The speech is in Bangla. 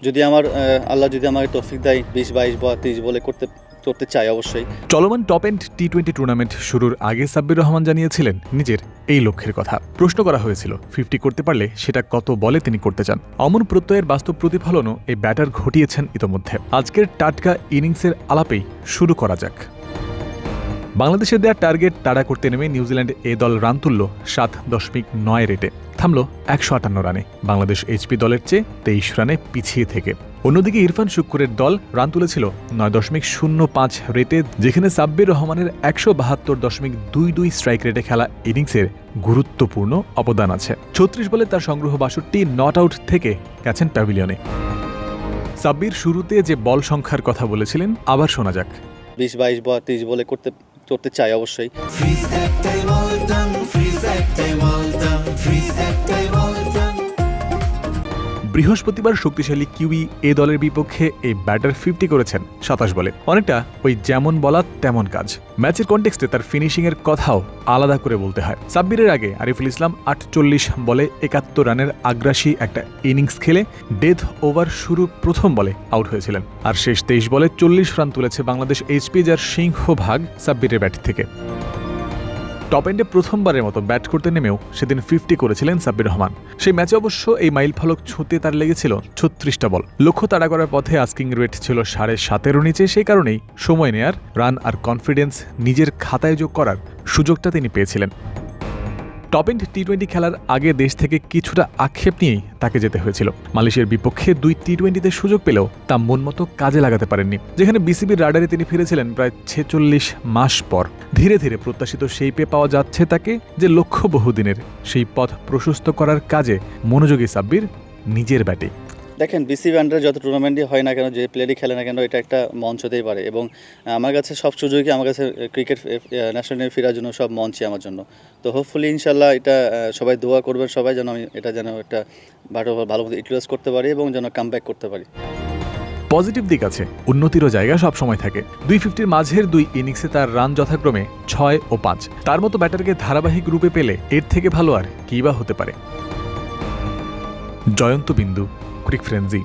যদি আমার আল্লাহ যদি আমাকে তৌফিক দেয় ২০-২২ বা ৩০ বলে করতে চাই অবশ্যই। চলমান টপ এন্ড টি-20 টুর্নামেন্ট শুরুর আগে সাব্বির রহমান জানিয়েছিলেন নিজের এই লক্ষ্যের কথা। প্রশ্ন করা হয়েছিল 50 করতে পারলে সেটা কত বলে তিনি করতে চান। অমন প্রত্যয়ের বাস্তব প্রতিফলনও এই ব্যাটার ঘটিয়েছেন ইতোমধ্যে। আজকের টাটকা ইনিংসের আলাপেই শুরু করা যাক। বাংলাদেশের দেয়া টার্গেট তাড়া করতে নেমে নিউজিল্যান্ড এ দল রান তুলল 7.9 রেটে, থামল 158 রানে, বাংলাদেশ এইচপি দলের চেয়ে 23 রানে পিছিয়ে থেকে। অন্যদিকে ইরফান শুক্কুরের দল রান তুলেছিল 9.05 রেটে, যেখানে সাব্বির রহমানের 172.22 স্ট্রাইক রেটে খেলা ইনিংসের গুরুত্বপূর্ণ অবদান আছে। 36 বলে তার সংগ্রহ 62 নট আউট থেকে গেছেন প্যাভিলিয়নে। সাব্বির শুরুতে যে বল সংখ্যার কথা বলেছিলেন আবার শোনা যাক। ২০-২২ বা ৩০ বলে করতে চাই অবশ্যই। বৃহস্পতিবার শক্তিশালী কিউই এ দলের বিপক্ষে এই ব্যাটার 50 করেছেন 27 বলে। অনেকটা ওই যেমন বলা তেমন কাজ। ম্যাচের কনটেক্সটে তার ফিনিশিংয়ের কথাও আলাদা করে বলতে হয়। সাব্বিরের আগে আরিফুল ইসলাম 48 বলে 71 রানের আগ্রাসী একটা ইনিংস খেলে ডেথ ওভার শুরু প্রথম বলে আউট হয়েছিলেন। আর শেষ 23 বলে 40 রান তুলেছে বাংলাদেশ এইচপি, যার সিংহভাগ সাব্বিরের ব্যাট থেকে। টপ এন্ডে প্রথমবারের মতো ব্যাট করতে নেমেও সেদিন 50 করেছিলেন সাব্বির রহমান। সেই ম্যাচে অবশ্য এই মাইলফলক ছুঁতে তার লেগেছিল 36টা বল। লক্ষ্য তাড়া করার পথে আস্কিং রেট ছিল 7.5-এর নিচে, সেই কারণেই সময় নেয়ার, রান আর কনফিডেন্স নিজের খাতায় যোগ করার সুযোগটা তিনি পেয়েছিলেন। টপ এন্ড টি-20 খেলার আগে দেশ থেকে কিছুটা আক্ষেপ নিয়েই তাকে যেতে হয়েছিল। মালয়েশিয়ার বিপক্ষে 2 টি-20তে সুযোগ পেলেও তা মন মতো কাজে লাগাতে পারেননি, যেখানে বিসিবির রাডারে তিনি ফিরেছিলেন প্রায় 46 মাস পর। ধীরে ধীরে প্রত্যাশিত শেইপে পাওয়া যাচ্ছে তাকে, যে লক্ষ্য বহুদিনের, সেই পথ প্রশস্ত করার কাজে মনোযোগী সাব্বির নিজের ব্যাটে। দেখেন, বিসিবি আন্ডারে যত টুর্নামেন্টই হয় না কেন, যে প্লেয়ারই খেলে না কেন, এটা একটা মঞ্চ হতেই পারে। এবং আমার কাছে সব সুযোগই, আমার কাছে ক্রিকেট ন্যাশনাল টিমে ফেরার জন্য সব মঞ্চই আমার জন্য। তো হোপফুলি ইনশাল্লাহ এটা সবাই দোয়া করবেন, সবাই যেন আমি এটা যেন একটা ভালো মতো ইউটিলাইজ করতে পারি এবং যেন কামব্যাক করতে পারি। পজিটিভ দিক আছে, উন্নতিরও জায়গা সব সময় থাকে। 250-র মাঝের 2 ইনিংসে তার রান যথাক্রমে 6 ও 5। তার মতো ব্যাটারকে ধারাবাহিক রূপে পেলে এর থেকে ভালো আর কী বা হতে পারে। জয়ন্ত বিন্দু, ক্রিক ফ্রেন্সি।